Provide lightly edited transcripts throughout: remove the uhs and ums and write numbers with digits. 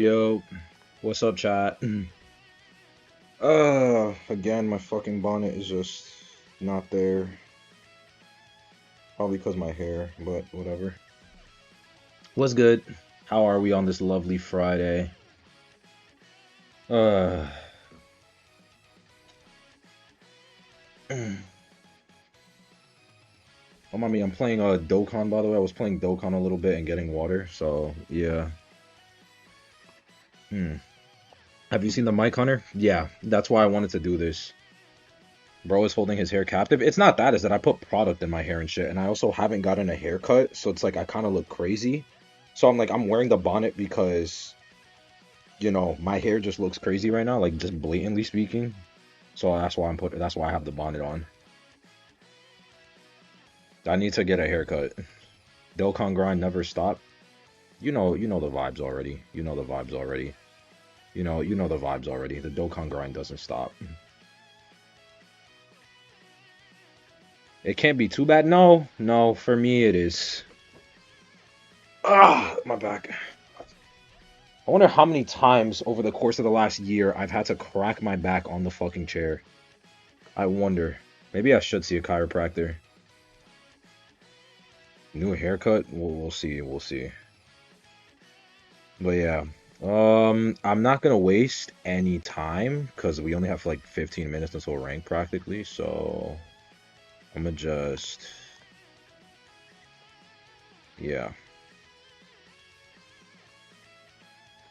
Yo, what's up, chat? Again, my fucking bonnet is just not there. Probably because my hair, but whatever. What's good? How are we on this lovely Friday? Uh, oh, mommy, I'm playing Dokkan, by the way. I was playing Dokkan a little bit and getting water, so yeah. Hmm. Have you seen the Mic Hunter? Yeah, that's why I wanted to do this. Bro is holding his hair captive. It's not that, is that I put product in my hair and shit, and I also haven't gotten a haircut, so it's like I kind of look crazy. So I'm like, I'm wearing the bonnet because, my hair just looks crazy right now, like just blatantly speaking. So that's why I have the bonnet on. I need to get a haircut. Dokkan grind never stop. You know the vibes already. You know the vibes already. You know the vibes already. The Dokkan grind doesn't stop. It can't be too bad. No, no, for me it is. Ah, my back. I wonder how many times over the course of the last year I've had to crack my back on the fucking chair. I wonder. Maybe I should see a chiropractor. New haircut? We'll see. We'll see. But yeah. I'm not gonna waste any time because we only have like 15 minutes until rank practically. So I'm gonna just, yeah.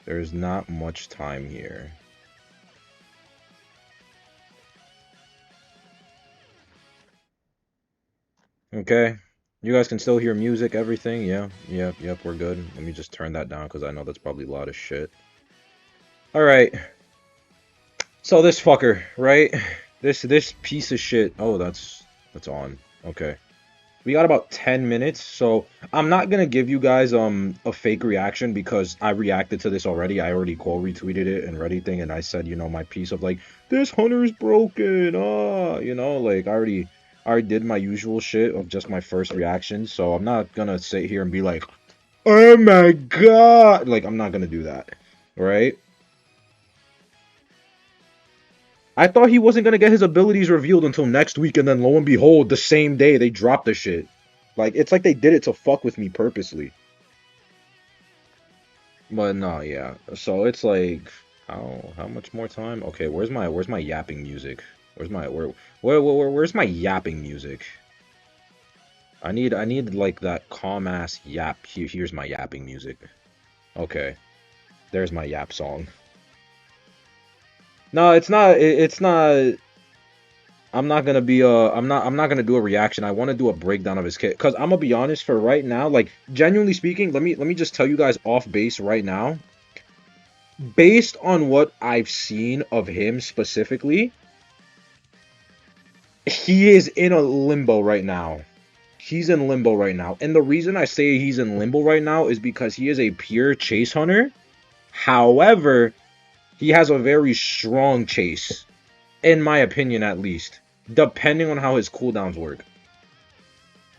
There's not much time here. Okay. You guys can still hear music, everything? Yeah. Yep, we're good. Let me just turn that down because I know that's probably a lot of shit. Alright. So this fucker, right? This piece of shit. Oh, that's on. Okay. We got about 10 minutes, so I'm not gonna give you guys a fake reaction because I reacted to this already. I already quote retweeted it and everything, and I said, my piece of like, this hunter's broken, like I already did my usual shit of just my first reaction, so I'm not gonna sit here and be like, oh my god, like I'm not gonna do that, right? I thought he wasn't gonna get his abilities revealed until next week, and then lo and behold, the same day they dropped the shit. Like it's like they did it to fuck with me purposely. But no, yeah. So it's like how much more time? Okay, where's my yapping music? Where's my yapping music? I need like that calm ass yap. Here's my yapping music. Okay, there's my yap song. No, it's not. It's not. I'm not gonna do a reaction. I want to do a breakdown of his kit because I'm gonna be honest. For right now, like genuinely speaking, let me just tell you guys off base right now. Based on what I've seen of him specifically, he is in a limbo right now. He's in limbo right now, and the reason I say he's in limbo right now is because he is a pure chase hunter. However, he has a very strong chase, in my opinion, at least, depending on how his cooldowns work.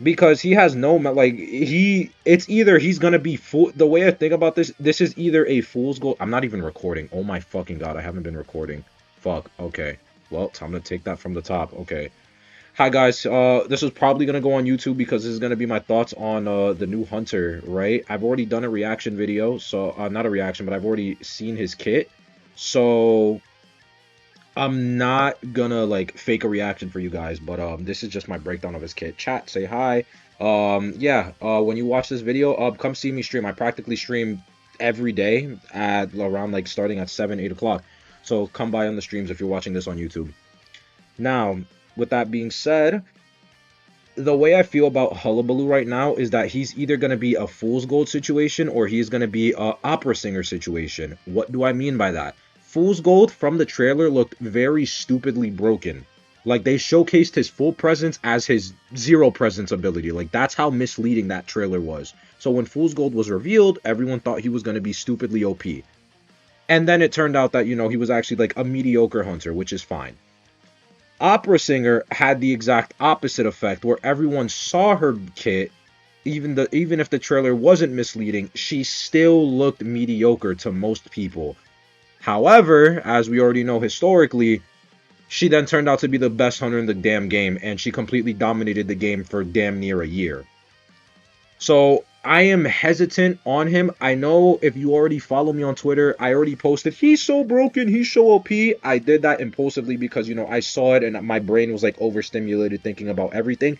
Because he has no like it's either he's gonna be full. The way I think about this is either a fool's gold. I'm not even recording. Oh my fucking god, I haven't been recording. Fuck. Okay. Well, time to take that from the top. Okay. Hi guys. This is probably gonna go on YouTube because this is gonna be my thoughts on the new hunter. Right. I've already done a reaction video, so not a reaction, but I've already seen his kit. So I'm not gonna like fake a reaction for you guys, but this is just my breakdown of his kit. Chat, say hi. Yeah, when you watch this video, come see me stream. I practically stream every day at around like starting at 7, 8 o'clock. So come by on the streams if you're watching this on YouTube. Now, with that being said, the way I feel about Hullabaloo right now is that he's either gonna be a Fool's Gold situation or he's gonna be a opera singer situation. What do I mean by that? Fool's Gold from the trailer looked very stupidly broken. Like they showcased his full presence as his zero presence ability. Like that's how misleading that trailer was. So when Fool's Gold was revealed, everyone thought he was going to be stupidly OP. And then it turned out that, he was actually like a mediocre hunter, which is fine. Opera Singer had the exact opposite effect where everyone saw her kit even if the trailer wasn't misleading, she still looked mediocre to most people. However, as we already know historically, she then turned out to be the best hunter in the damn game, and she completely dominated the game for damn near a year. So I am hesitant on him. I know if you already follow me on Twitter, I already posted, he's so broken, he's so OP. I did that impulsively because, I saw it and my brain was like overstimulated thinking about everything.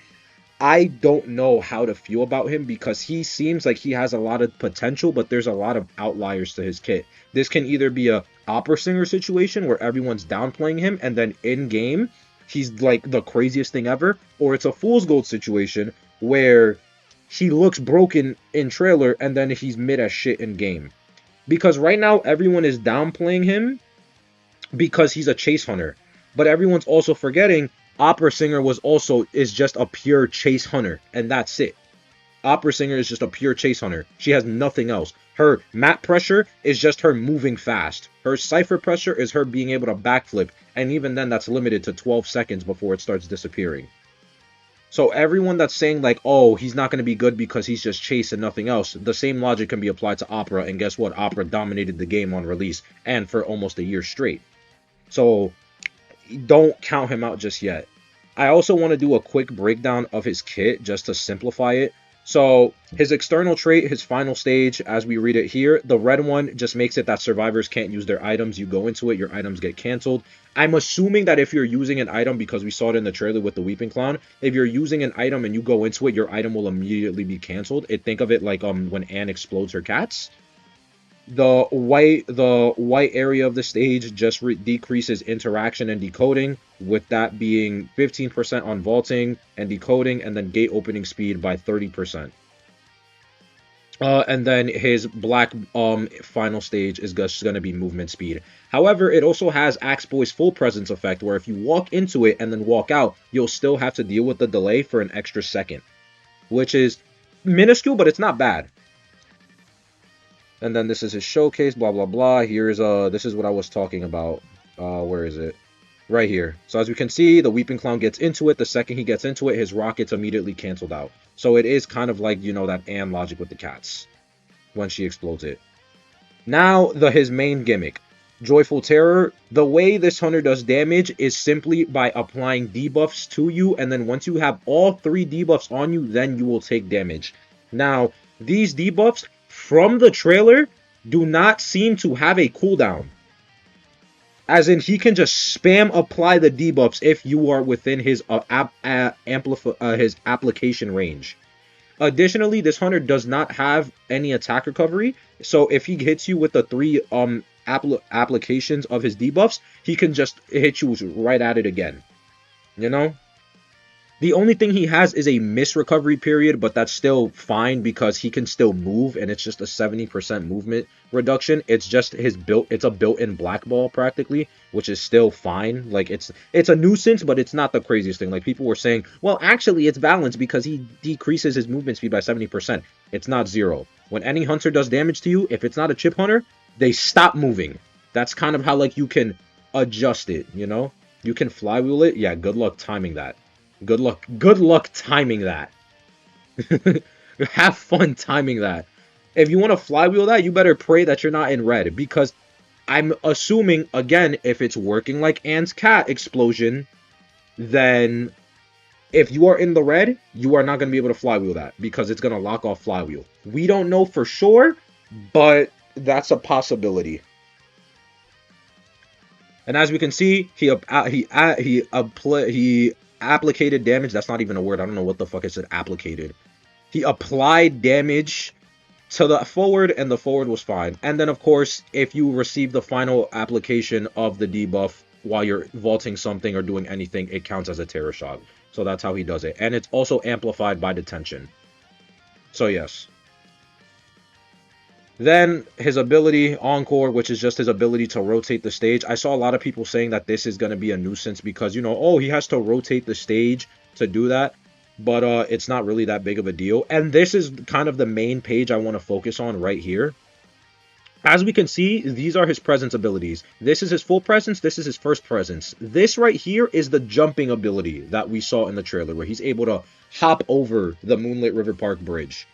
I don't know how to feel about him because he seems like he has a lot of potential, but there's a lot of outliers to his kit. This can either be a opera singer situation where everyone's downplaying him and then in game he's like the craziest thing ever, or it's a fool's gold situation where he looks broken in trailer and then he's mid as shit in game. Because right now everyone is downplaying him because he's a chase hunter, but everyone's also forgetting Opera Singer is just a pure chase hunter, and that's it. Opera Singer is just a pure chase hunter. She has nothing else. Her map pressure is just her moving fast. Her cipher pressure is her being able to backflip, and even then that's limited to 12 seconds before it starts disappearing. So everyone that's saying like, oh, he's not going to be good because he's just chase and nothing else, the same logic can be applied to Opera, and guess what? Opera dominated the game on release and for almost a year straight. So don't count him out just yet. I also want to do a quick breakdown of his kit just to simplify it. So his external trait, his final stage, as we read it here, the red one just makes it that survivors can't use their items. You go into it, your items get canceled. I'm assuming that if you're using an item, because we saw it in the trailer with the Weeping Clown, if you're using an item and you go into it, your item will immediately be canceled. Think of it like when Anne explodes her cats. The white area of the stage just decreases interaction and decoding, with that being 15% on vaulting and decoding, and then gate opening speed by 30%. And then his black final stage is just going to be movement speed. However, it also has Axe Boy's full presence effect, where if you walk into it and then walk out, you'll still have to deal with the delay for an extra second, which is minuscule, but it's not bad. And then this is his showcase, blah, blah, blah. Here's, this is what I was talking about. Where is it? Right here. So as we can see, the Weeping Clown gets into it. The second he gets into it, his rocket's immediately canceled out. So it is kind of like, that Anne logic with the cats when she explodes it. Now, his main gimmick. Joyful Terror. The way this hunter does damage is simply by applying debuffs to you, and then once you have all 3 debuffs on you, then you will take damage. Now, these debuffs from the trailer do not seem to have a cooldown. As in, he can just spam apply the debuffs if you are within his his application range. Additionally, this hunter does not have any attack recovery, so if he hits you with the 3 applications of his debuffs, he can just hit you right at it again. The only thing he has is a miss recovery period, but that's still fine because he can still move, and it's just a 70% movement reduction. It's just it's a built-in black ball practically, which is still fine. Like it's a nuisance, but it's not the craziest thing. Like people were saying, well, actually it's balanced because he decreases his movement speed by 70%. It's not 0. When any hunter does damage to you, if it's not a chip hunter, they stop moving. That's kind of how like you can adjust it, You can flywheel it. Yeah, good luck timing that. Good luck timing that. Have fun timing that. If you want to flywheel that, you better pray that you're not in red, because I'm assuming, again, if it's working like Anne's cat explosion, then if you are in the red, you are not going to be able to flywheel that, because it's going to lock off flywheel. We don't know for sure, but that's a possibility. And as we can see, he applicated damage. That's not even a word. I don't know what the fuck it said. Applicated. He applied damage to the forward, and the forward was fine. And then, of course, if you receive the final application of the debuff while you're vaulting something or doing anything, it counts as a terror shot. So that's how he does it. And it's also amplified by detention. So yes. Then his ability, Encore, which is just his ability to rotate the stage. I saw a lot of people saying that this is going to be a nuisance because, oh, he has to rotate the stage to do that. But it's not really that big of a deal. And this is kind of the main page I want to focus on right here. As we can see, these are his presence abilities. This is his full presence. This is his first presence. This right here is the jumping ability that we saw in the trailer, where he's able to hop over the Moonlit River Park Bridge.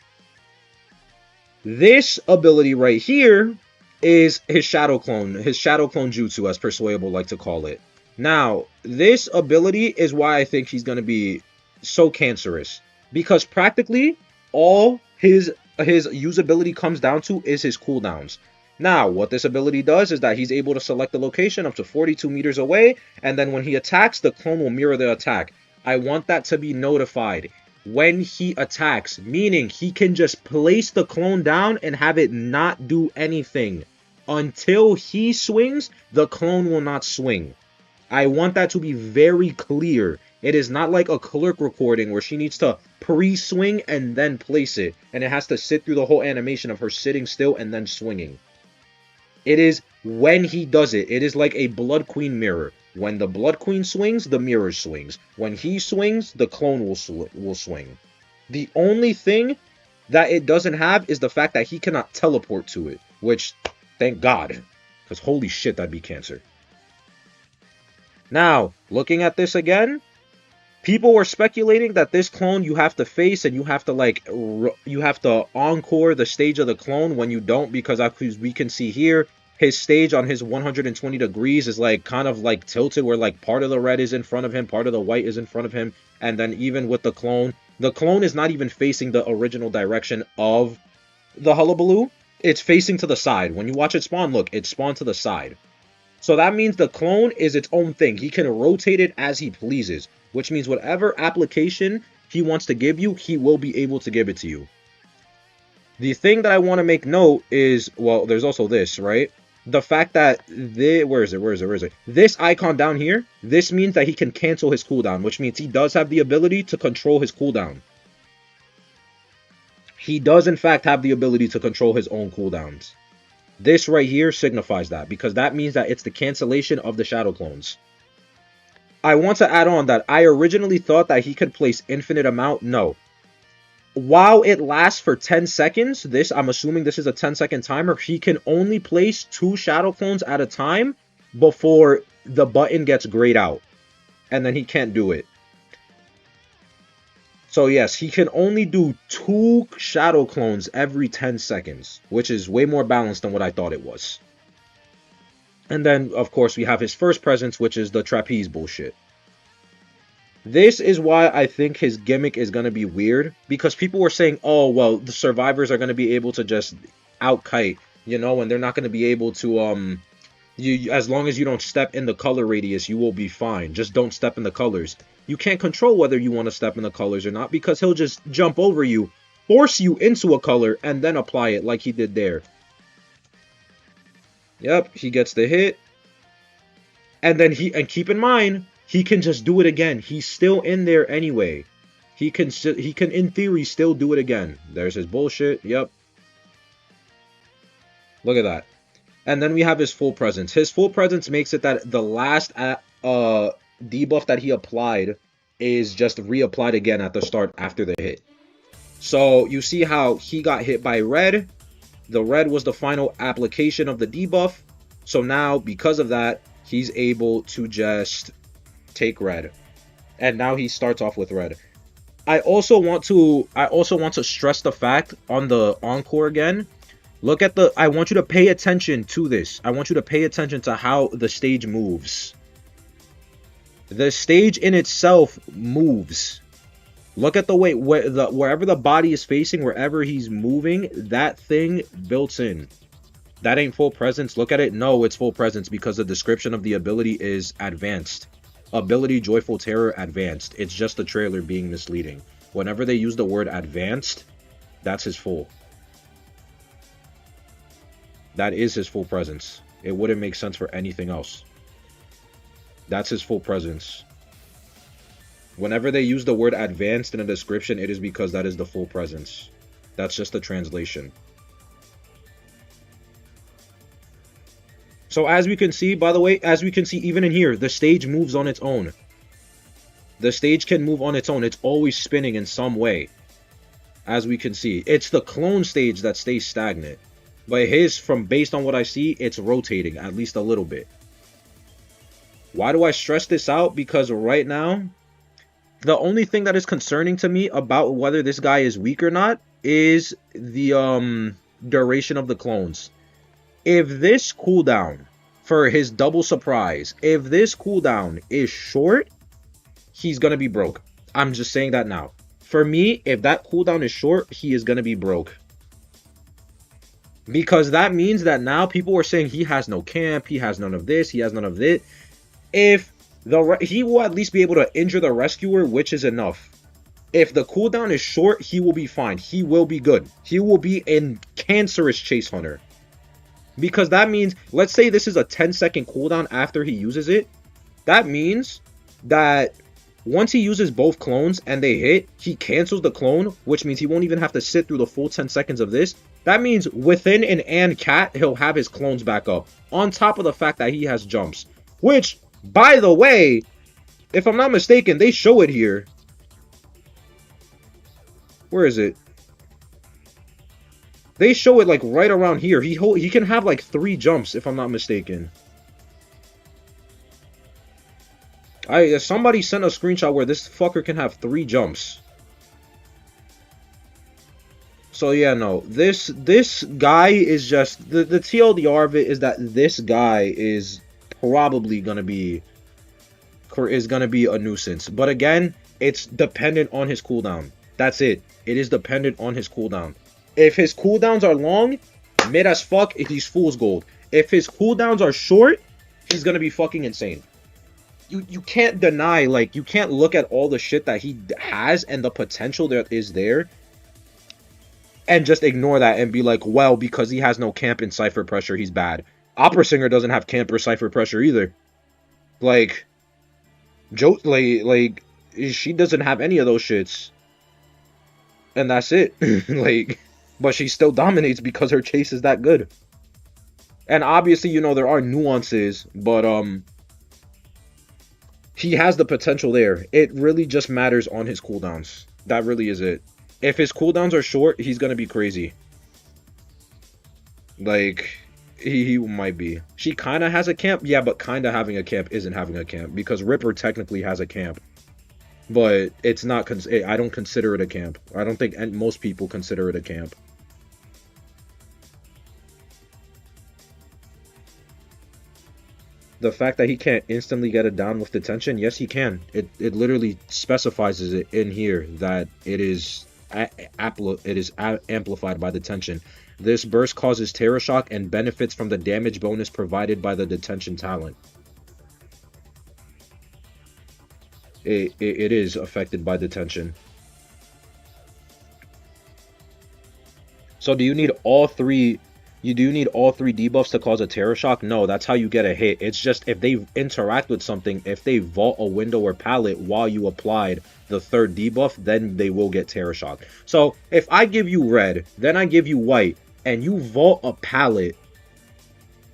This ability right here is his shadow clone jutsu, as Persuadable like to call it. Now, this ability is why I think he's going to be so cancerous, because practically all his usability comes down to is his cooldowns. Now, what this ability does is that he's able to select the location up to 42 meters away, and then when he attacks, the clone will mirror the attack. I want that to be notified when he attacks, meaning he can just place the clone down and have it not do anything. Until he swings, the clone will not swing. I want that to be very clear. It is not like a clerk recording where she needs to pre-swing and then place it, and it has to sit through the whole animation of her sitting still and then swinging. It is when he does it. It is like a Blood Queen mirror. When the Blood Queen swings, the mirror swings. When he swings, the clone will swing. The only thing that it doesn't have is the fact that he cannot teleport to it, which, thank God, because holy shit, that'd be cancer. Now, looking at this again, people were speculating that this clone you have to face and you have to encore the stage of the clone when you don't, because as we can see here, his stage on his 120 degrees is like kind of like tilted, where like part of the red is in front of him, part of the white is in front of him, and then even with the clone is not even facing the original direction of the Hullabaloo. It's facing to the side. When you watch it spawn, look, it spawned to the side. So that means the clone is its own thing. He can rotate it as he pleases, which means whatever application he wants to give you, he will be able to give it to you. The thing that I want to make note is, well, there's also this, right? The fact that where is it? This icon down here, this means that he can cancel his cooldown, which means he does have the ability to control his cooldown. He does, in fact, have the ability to control his own cooldowns. This right here signifies that, because that means that it's the cancellation of the shadow clones. I want to add on that I originally thought that he could place infinite amount. No. While it lasts for 10 seconds, I'm assuming this is a 10-second timer, he can only place 2 shadow clones at a time before the button gets grayed out. And then he can't do it. So yes, he can only do 2 shadow clones every 10 seconds, which is way more balanced than what I thought it was. And then, of course, we have his first presence, which is the trapeze bullshit. This is why I think his gimmick is going to be weird, because people were saying, oh, well, the survivors are going to be able to just out-kite, you know, and they're not going to be able to, as long as you don't step in the color radius, you will be fine. Just don't step in the colors. You can't control whether you want to step in the colors or not, because he'll just jump over you, force you into a color, and then apply it like he did there. Yep, he gets the hit. And then keep in mind, he can just do it again. He's still in there anyway. He can in theory still do it again. There's his bullshit. Yep. Look at that. And then we have his full presence. His full presence makes it that the last debuff that he applied is just reapplied again at the start after the hit. So you see how he got hit by red. The red was the final application of the debuff. So now, because of that, he's able to just take red. And now he starts off with red. I also want to stress the fact on the encore again. Look at I want you to pay attention to this. I want you to pay attention to how the stage moves. The stage in itself moves. Look at the way wherever the body is facing, wherever he's moving, that thing built in. That ain't full presence. Look at it. No, it's full presence because the description of the ability is advanced. Ability Joyful Terror advanced. It's just the trailer being misleading. Whenever they use the word advanced, that's his full. That is his full presence. It wouldn't make sense for anything else. That's his full presence. Whenever they use the word advanced in a description, it is because that is the full presence. That's just a translation. So as we can see, by the way, as we can see even in here, the stage moves on its own. The stage can move on its own. It's always spinning in some way. As we can see. It's the clone stage that stays stagnant. But his, from based on what I see, it's rotating at least a little bit. Why do I stress this out? Because right now, the only thing that is concerning to me about whether this guy is weak or not is the duration of the clones. If this cooldown for his double surprise, if this cooldown is short, he's gonna be broke. I'm just saying that now. For me, if that cooldown is short, he is gonna be broke. Because that means that now people are saying he has no camp, he has none of this, he has none of this. If he will at least be able to injure the rescuer, which is enough. If the cooldown is short, he will be fine. He will be good. He will be a cancerous chase hunter. Because that means, let's say this is a 10-second cooldown after he uses it. That means that once he uses both clones and they hit, he cancels the clone, which means he won't even have to sit through the full 10 seconds of this. That means within an and cat, he'll have his clones back up. On top of the fact that he has jumps. Which, by the way, if I'm not mistaken, they show it here. Where is it? They show it like right around here. He can have like 3 jumps if I'm not mistaken. Somebody sent a screenshot where this fucker can have 3 jumps. So yeah, no. This guy is just the TLDR of it is that this guy is probably gonna be a nuisance. But again, it's dependent on his cooldown. That's it. It is dependent on his cooldown. If his cooldowns are long, mid as fuck, he's fool's gold. If his cooldowns are short, he's gonna be fucking insane. You can't deny, like, you can't look at all the shit that he has and the potential that is there and just ignore that and be like, well, because he has no camp and Cypher pressure, he's bad. Opera Singer doesn't have camp or Cypher pressure either. Like, like, she doesn't have any of those shits. And that's it. Like, but she still dominates because her chase is that good. And obviously, you know, there are nuances, but, he has the potential there. It really just matters on his cooldowns. That really is it. If his cooldowns are short, he's gonna be crazy. Like, he might be. She kind of has a camp. Yeah, but kind of having a camp isn't having a camp. Because Ripper technically has a camp. But it's not... I don't consider it a camp. I don't think most people consider it a camp. The fact that he can't instantly get it down with detention, yes, he can. It literally specifies it in here that it is amplified by detention. This burst causes terror shock and benefits from the damage bonus provided by the detention talent. It is affected by detention. So do you need all 3... You do need all 3 debuffs to cause a terror shock? No, that's how you get a hit. It's just if they interact with something, if they vault a window or pallet while you applied the 3rd debuff, then they will get terror shock. So if I give you red, then I give you white, and you vault a pallet,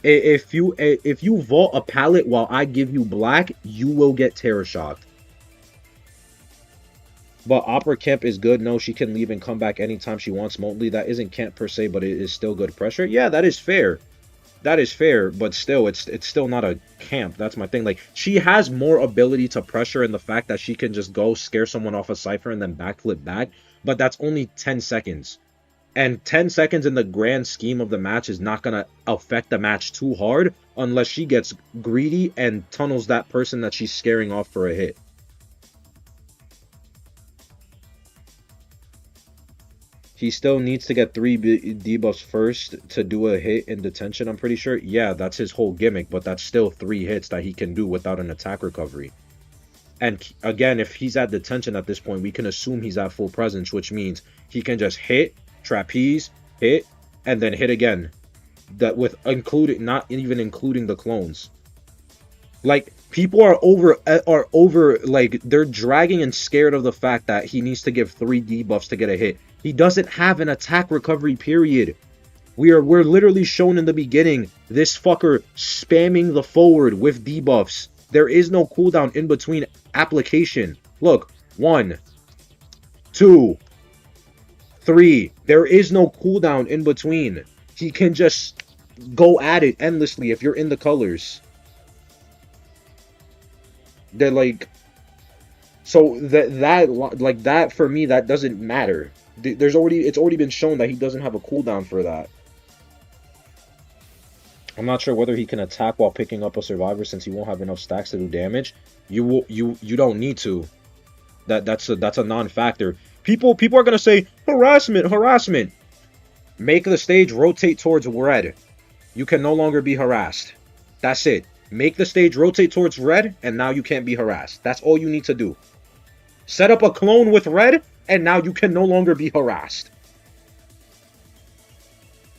if you vault a pallet while I give you black, you will get terror shocked. But Opera Camp is good. No, she can leave and come back anytime she wants remotely. That isn't camp per se, but it is still good pressure. Yeah, that is fair. That is fair, but still, it's still not a camp. That's my thing. Like, she has more ability to pressure in the fact that she can just go scare someone off a Cypher and then backflip back. But that's only 10 seconds. And 10 seconds in the grand scheme of the match is not going to affect the match too hard unless she gets greedy and tunnels that person that she's scaring off for a hit. He still needs to get 3 debuffs first to do a hit in detention, I'm pretty sure. Yeah, that's his whole gimmick, but that's still 3 hits that he can do without an attack recovery. And again, if he's at detention at this point, we can assume he's at full presence, which means he can just hit, trapeze, hit, and then hit again. That with not even including the clones. Like, people are over, like, they're dragging and scared of the fact that he needs to give 3 debuffs to get a hit. He doesn't have an attack recovery period. We're literally shown in the beginning, this fucker spamming the forward with debuffs. There is no cooldown in between application. Look, 1, 2, 3. There is no cooldown in between. he can just go at it endlessly if you're in the colors. They're like, so that for me, that doesn't matter. It's already been shown that he doesn't have a cooldown for that. I'm not sure whether he can attack while picking up a survivor since he won't have enough stacks to do damage. You don't need to. That's a non-factor. People are gonna say harassment. Make the stage rotate towards red. You can no longer be harassed. That's it. Make the stage rotate towards red, and now you can't be harassed. That's all you need to do. Set up a clone with red, and now you can no longer be harassed.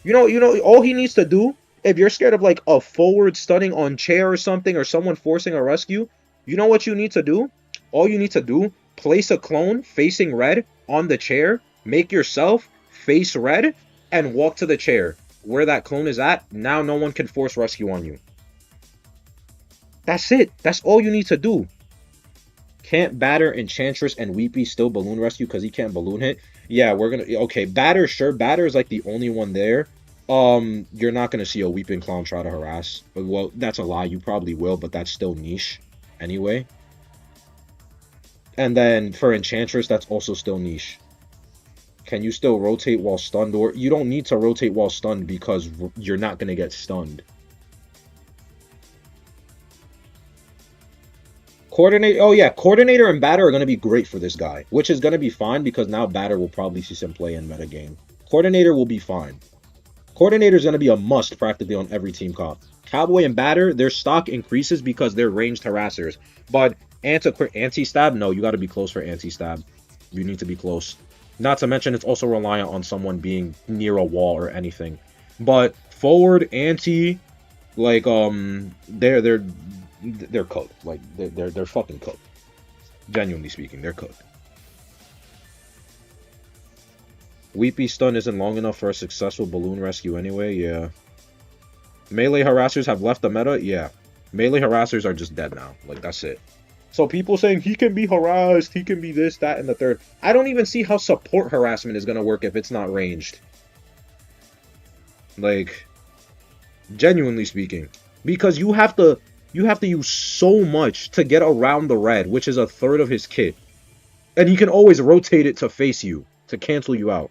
You know, all he needs to do, if you're scared of like a forward stunning on chair or something, or someone forcing a rescue, you know what you need to do? All you need to do, place a clone facing red on the chair, make yourself face red, and walk to the chair. Where that clone is at, now no one can force rescue on you. That's it. That's all you need to do. Can't Batter, Enchantress, and Weepy still balloon rescue because he can't balloon hit? Yeah, we're gonna... Okay, Batter, sure. Batter is like the only one there. You're not gonna see a Weeping Clown try to harass. Well, that's a lie. You probably will, but that's still niche anyway. And then for Enchantress, that's also still niche. Can you still rotate while stunned? Or you don't need to rotate while stunned because you're not gonna get stunned. Coordinator, oh yeah, Coordinator and Batter are going to be great for this guy, which is going to be fine because now Batter will probably see some play in metagame. Coordinator will be fine. Coordinator is going to be a must practically on every team comp. Cowboy and Batter, their stock increases because they're ranged harassers. But anti-stab, no, you got to be close for anti-stab. You need to be close. Not to mention it's also reliant on someone being near a wall or anything. But forward, anti, like, they're cooked. Like they're fucking cooked. Genuinely speaking, they're cooked. Weepy stun isn't long enough for a successful balloon rescue anyway. Yeah. Melee harassers have left the meta. Yeah. Melee harassers are just dead now. Like that's it. So people saying he can be harassed, he can be this, that, and the third. I don't even see how support harassment is gonna work if it's not ranged. Like, genuinely speaking, because you have to use so much to get around the red, which is a third of his kit. And he can always rotate it to face you, to cancel you out.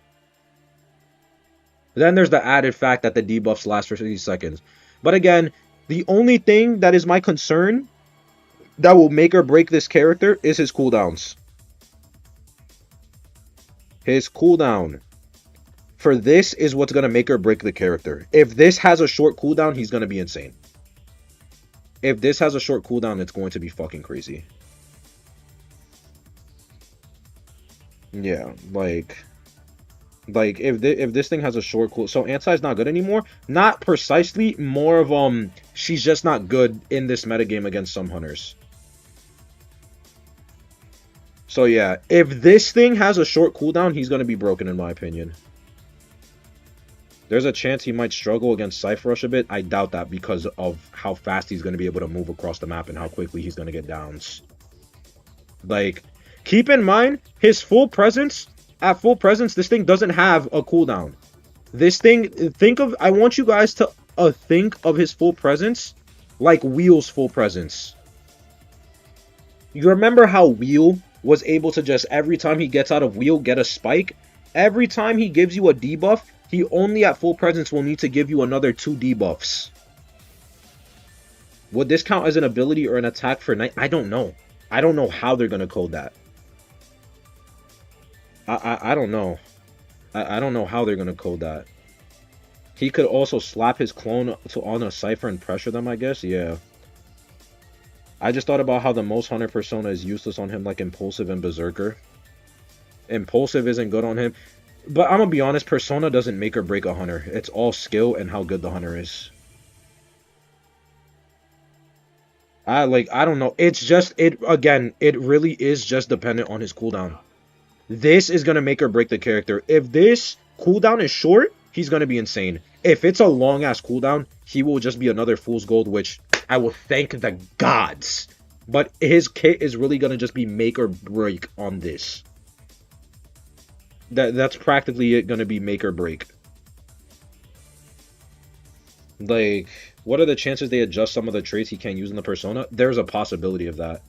Then there's the added fact that the debuffs last for 50 seconds. But again, the only thing that is my concern that will make or break this character is his cooldowns. His cooldown for this is what's going to make or break the character. If this has a short cooldown, he's going to be insane. If this has a short cooldown, it's going to be fucking crazy. Yeah, like if this thing has a short cool, so Anti's not good anymore. Not precisely, more of she's just not good in this metagame against some hunters. So yeah, if this thing has a short cooldown, he's gonna be broken in my opinion. There's a chance he might struggle against Cypher Rush a bit. I doubt that because of how fast he's going to be able to move across the map and how quickly he's going to get downs. Like, keep in mind, his full presence, at full presence, this thing doesn't have a cooldown. This thing, I want you guys to think of his full presence like Wheel's full presence. You remember how Wheel was able to just, every time he gets out of Wheel, get a spike? Every time he gives you a debuff, he only at full presence will need to give you another 2 debuffs. Would this count as an ability or an attack for night? I don't know. I don't know how they're going to code that. I don't know. I don't know how they're going to code that. He could also slap his clone on a Cypher and pressure them, I guess. Yeah. I just thought about how the most Hunter persona is useless on him, like Impulsive and Berserker. Impulsive isn't good on him. But I'm gonna be honest, persona doesn't make or break a hunter. It's all skill and how good the hunter is. I don't know. It's just, it really is just dependent on his cooldown. This is gonna make or break the character. If this cooldown is short, he's gonna be insane. If it's a long ass cooldown, he will just be another fool's gold, which I will thank the gods. But his kit is really gonna just be make or break on this. That's practically it, gonna be make or break. Like, what are the chances they adjust some of the traits he can't use in the persona? There's a possibility of that.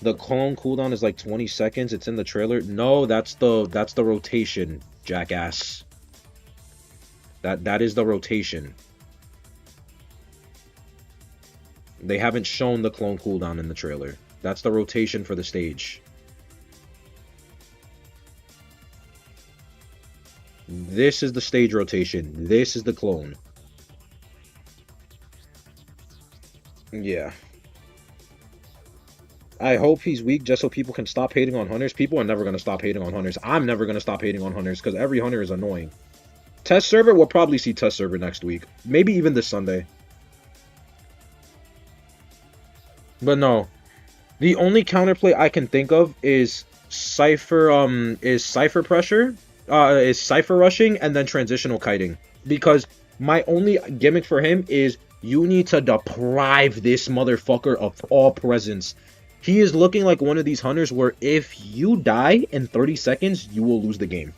The clone cooldown is like 20 seconds. It's in the trailer. No, that's the rotation, jackass. That is the rotation. They haven't shown the clone cooldown in the trailer. That's the rotation for the stage. This is the stage rotation. This is the clone. Yeah. I hope he's weak just so people can stop hating on hunters. People are never going to stop hating on hunters. I'm never going to stop hating on hunters because every hunter is annoying. Test server, we'll probably see test server next week. Maybe even this Sunday. But no. The only counterplay I can think of is Cypher pressure, is Cypher rushing, and then transitional kiting. Because my only gimmick for him is you need to deprive this motherfucker of all presence. He is looking like one of these hunters where if you die in 30 seconds, you will lose the game.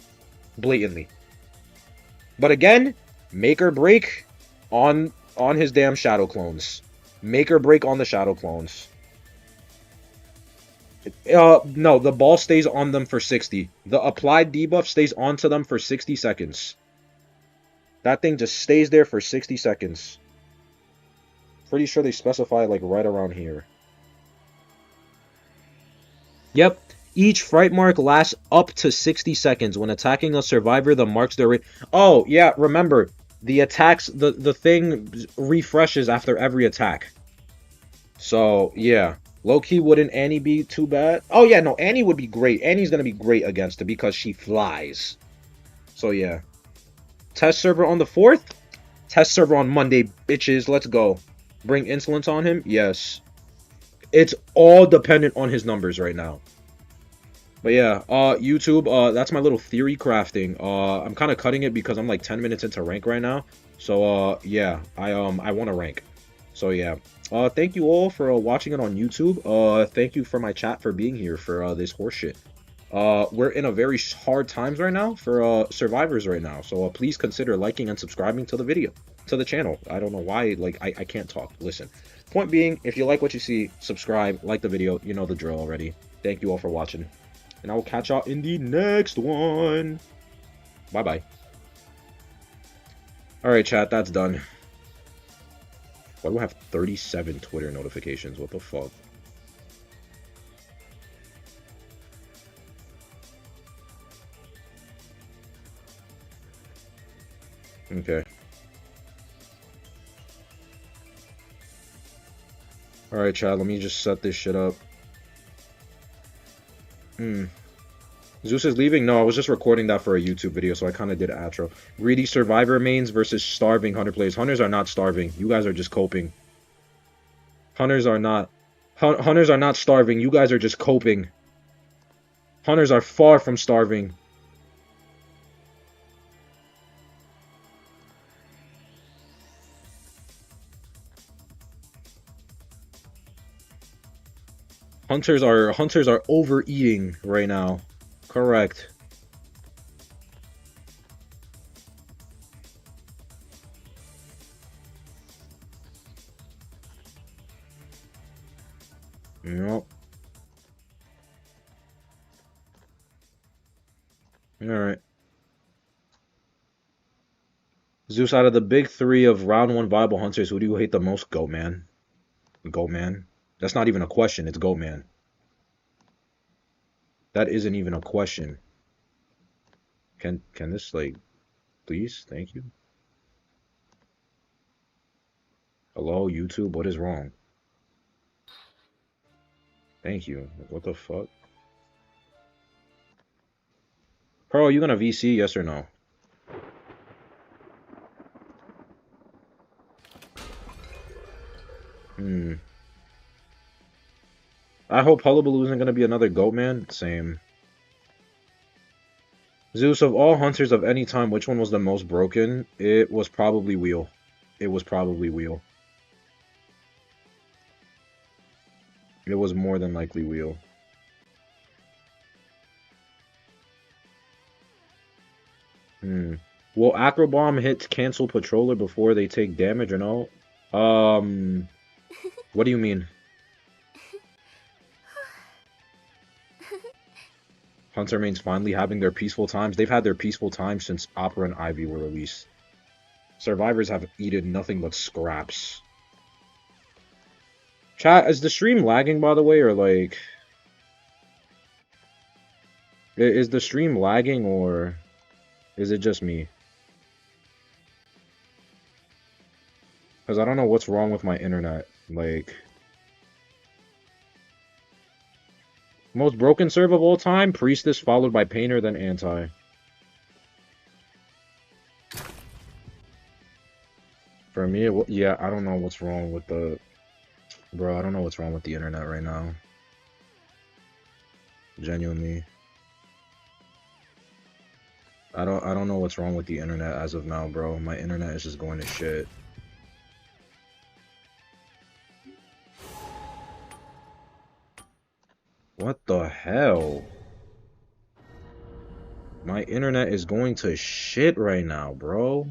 Blatantly. But again, make or break on his damn shadow clones. Make or break on the shadow clones. No, the ball stays on them for 60. The applied debuff stays onto them for 60 seconds. That thing just stays there for 60 seconds. Pretty sure they specify like right around here. Yep. Each fright mark lasts up to 60 seconds. When attacking a survivor, the marks their rate. Oh, yeah, remember. The attacks, the thing refreshes after every attack. So, yeah. Low-key, wouldn't Annie be too bad? Oh, yeah, no, Annie would be great. Annie's going to be great against it because she flies. So, yeah. Test server on the 4th? Test server on Monday, bitches. Let's go. Bring insolence on him? Yes. It's all dependent on his numbers right now. But yeah, YouTube, that's my little theory crafting. I'm kind of cutting it because I'm like 10 minutes into rank right now. So, yeah, I want to rank. So, yeah. Thank you all for watching it on YouTube. Thank you for my chat for being here for this horseshit. We're in a very hard times right now for survivors right now. So, please consider liking and subscribing to the video, to the channel. I don't know why, like, I can't talk. Listen. Point being, if you like what you see, subscribe, like the video. You know the drill already. Thank you all for watching. And I will catch y'all in the next one. Bye-bye. Alright, chat, that's done. Why do I have 37 Twitter notifications? What the fuck? Okay. Alright, chat, let me just set this shit up. Zeus is leaving? No, I was just recording that for a YouTube video, so I kind of did an outro. Greedy survivor mains versus starving hunter players. Hunters are not starving. You guys are just coping. Hunters are not. Hunters are not starving. You guys are just coping. Hunters are far from starving. Hunters are overeating right now. Correct. Yep. Alright. Zeus, out of the big three of round one viable hunters, who do you hate the most? Goat Man. Goat Man. That's not even a question, it's Goat Man. That isn't even a question. Can this, like, please? Thank you. Hello, YouTube, what is wrong? Thank you. What the fuck? Pearl, are you gonna VC, yes or no? I hope Hullabaloo isn't gonna be another Goat Man. Same. Zeus, of all hunters of any time, which one was the most broken? It was probably Wheel. It was probably Wheel. It was more than likely Wheel. Will Acro Bomb hit cancel Patroller before they take damage or no? What do you mean? Hunter mains finally having their peaceful times. They've had their peaceful times since Opera and Ivy were released. Survivors have eaten nothing but scraps. Chat, is the stream lagging, by the way, or like... Is the stream lagging, or is it just me? Because I don't know what's wrong with my internet. Like... Most broken serve of all time? Priestess, followed by Painter, then Anti. For me, yeah, I don't know what's wrong with the... Bro, I don't know what's wrong with the internet right now. Genuinely. I don't know what's wrong with the internet as of now, bro. My internet is just going to shit. What the hell? My internet is going to shit right now, bro.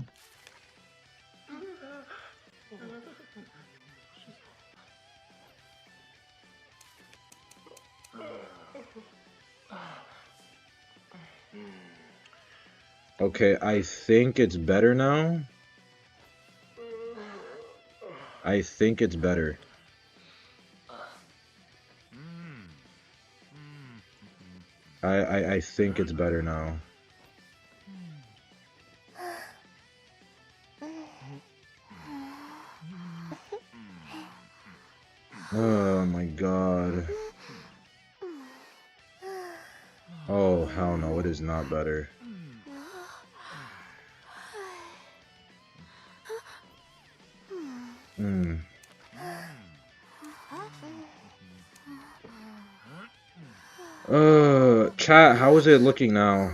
Okay, I think it's better now. I think it's better. I think it's better now. Oh my god. Oh, hell no, it is not better. Chat, how is it looking now?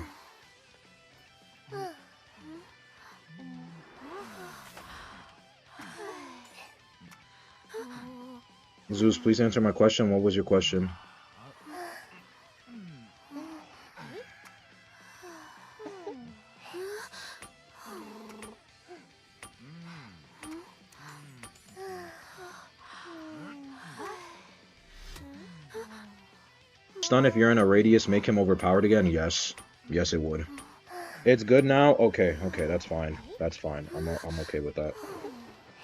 Zeus, please answer my question. What was your question? Stun, if you're in a radius, make him overpowered again? Yes. Yes, it would. It's good now? Okay, okay, that's fine. That's fine. I'm okay with that.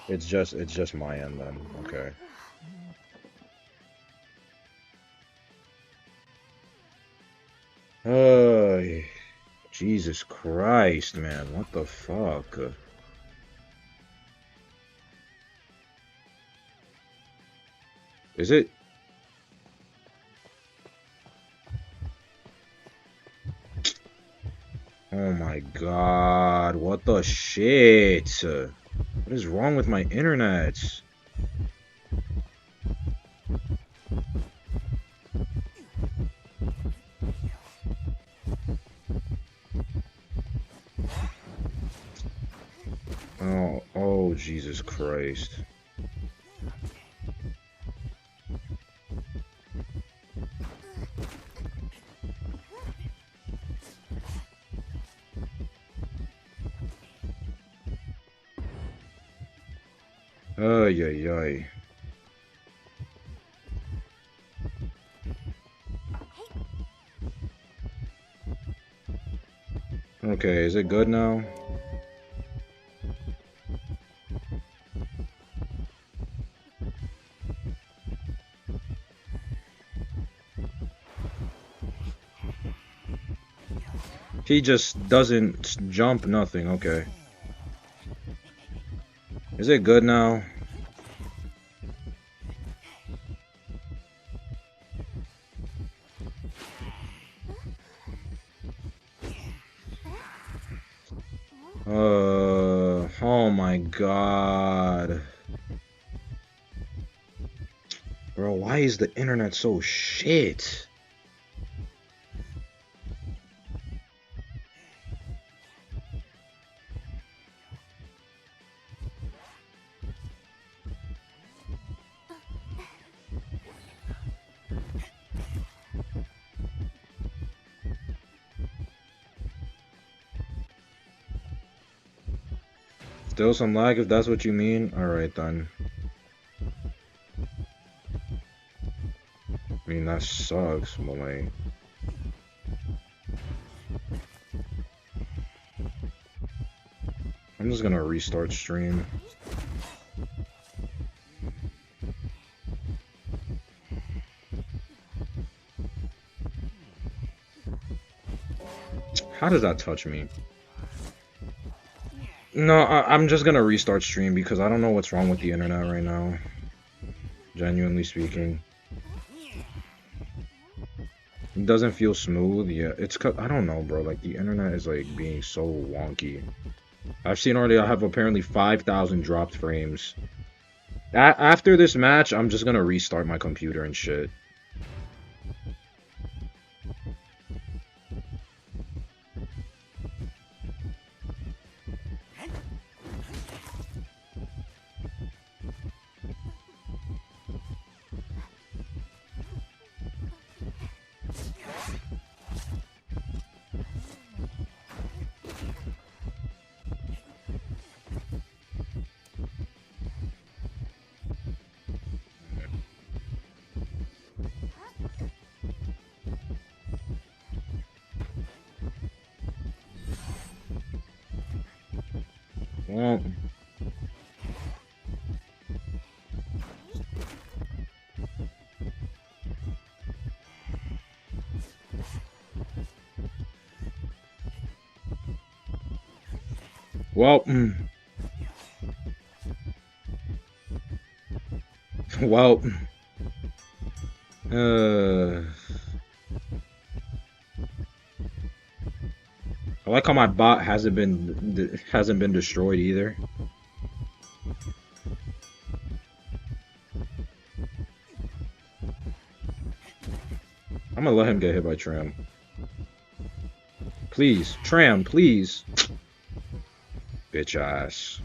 It's just my end then. Okay. Jesus Christ, man. What the fuck? Is it? Oh my god, what the shit? What is wrong with my internet? Oh, Jesus Christ. Ay, ay, ay. Okay, is it good now? He just doesn't jump nothing, okay. Is it good now? Oh my god. Bro, why is the internet so shit? Still some lag if that's what you mean. Alright then. I mean, that sucks, but like... I'm just gonna restart stream. How does that touch me? No, I'm just gonna restart stream because I don't know what's wrong with the internet right now. Genuinely speaking. It doesn't feel smooth. Yeah, it's... I don't know, bro. Like, the internet is, like, being so wonky. I've seen already I have apparently 5,000 dropped frames. After this match, I'm just gonna restart my computer and shit. Well... Well... Well... I like how my bot hasn't been destroyed either. I'm gonna let him get hit by Tram. Please, Tram, please. Bitch ass.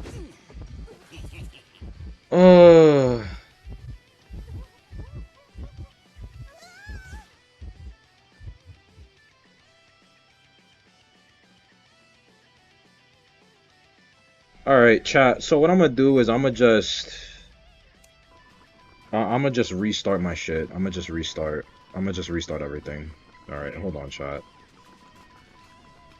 Alright, chat. So what I'm gonna do is I'm gonna just restart my shit. I'm gonna just restart everything. Alright, hold on, chat.